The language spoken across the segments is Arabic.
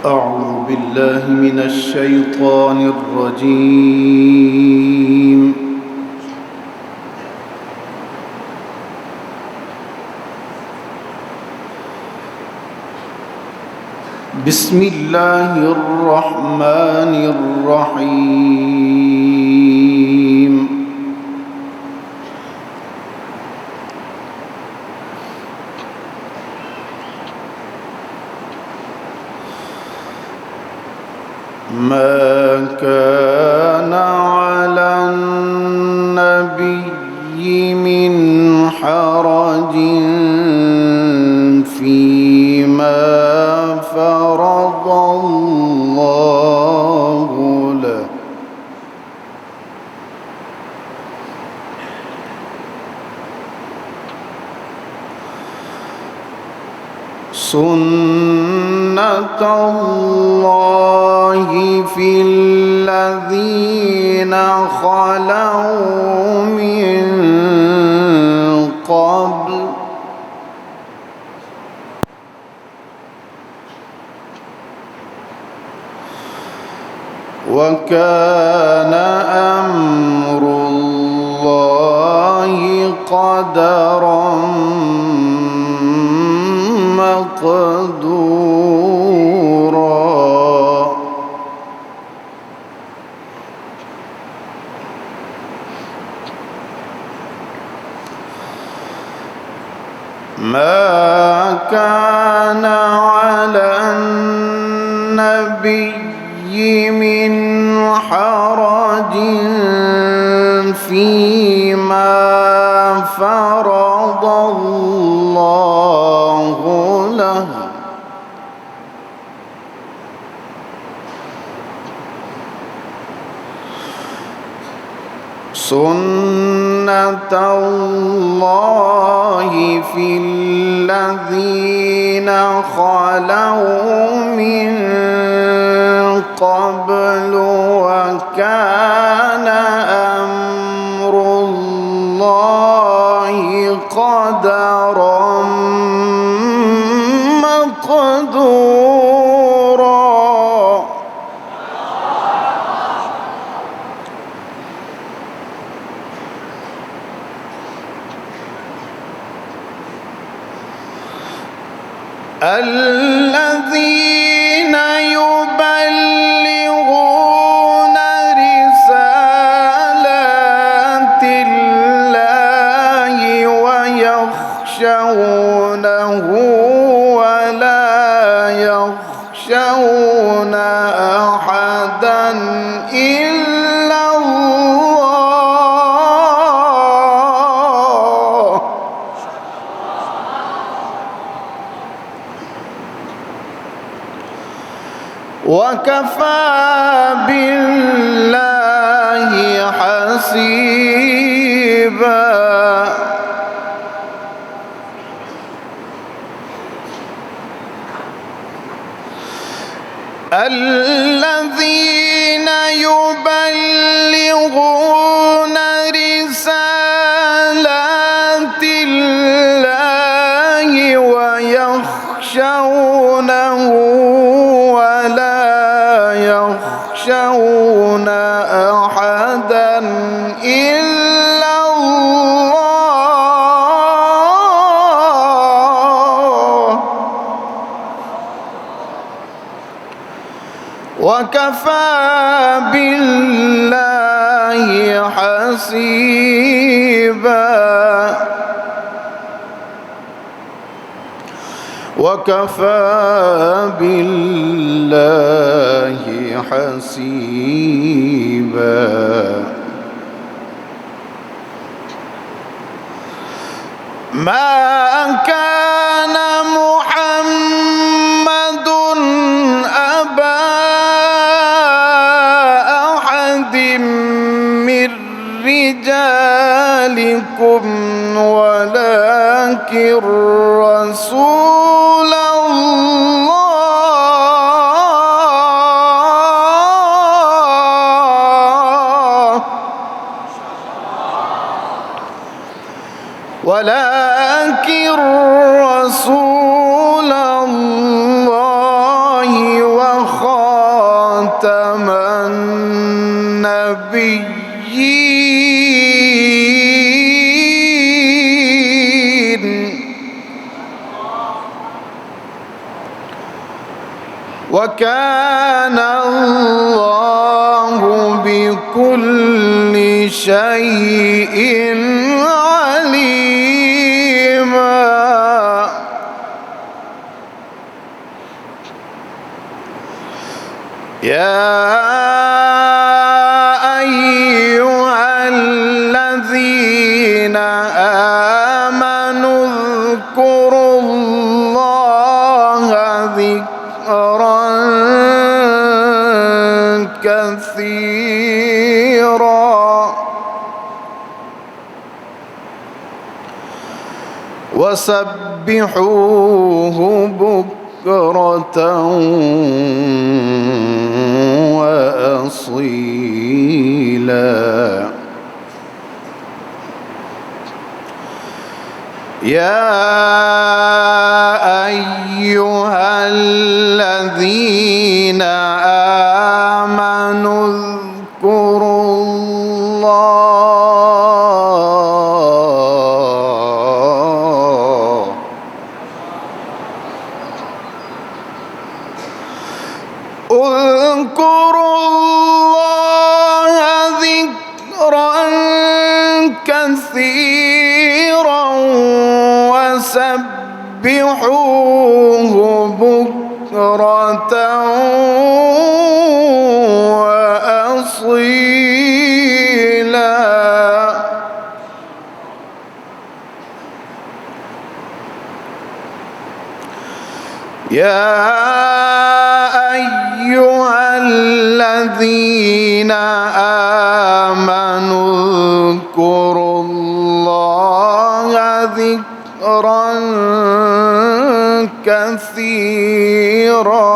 أعوذ بالله من الشيطان الرجيم. بسم الله الرحمن الرحيم. ما كان على النبي من حرج فيما فرض الله له سنة الله في الذين خلوا من قبل وكان أمر الله قدرا مقدورا. ما كان على النبي من حرج فيما فرض الله له سنة الله في الذين خلوا من قبل وكان أمر الله قدرا مقدورا. الذين يبلغون رسالات الله ويخشونه ولا يخشون أحدا إلا الله وكفى بالله حسيبا. الذين يبلغون رسالات الله ويخشونه يخشون أحدا إلا الله وكفى بالله حسيبا. وكفى بالله حسيبا. ما كان محمد أبا أحد من رجالكم ولكن رسول الله ولكن رسول الله وكان الله بكل شيء عليما. يا أيها الذين آمنوا اذكروا الله ذكرا كثيرا وسبحوه بكرة وأصيلا. يا أيها الذين آمنوا اذكروا الله ذكرا كثيرا وسبحوه بكرة وأصيلا. يا أيها الذين آمنوا اذكروا الله ذكرا كثيرا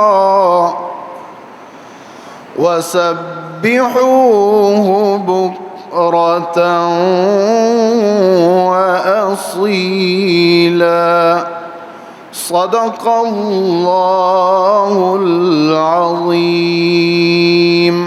وسبحوه بكرة وأصيلا. صدق الله العظيم.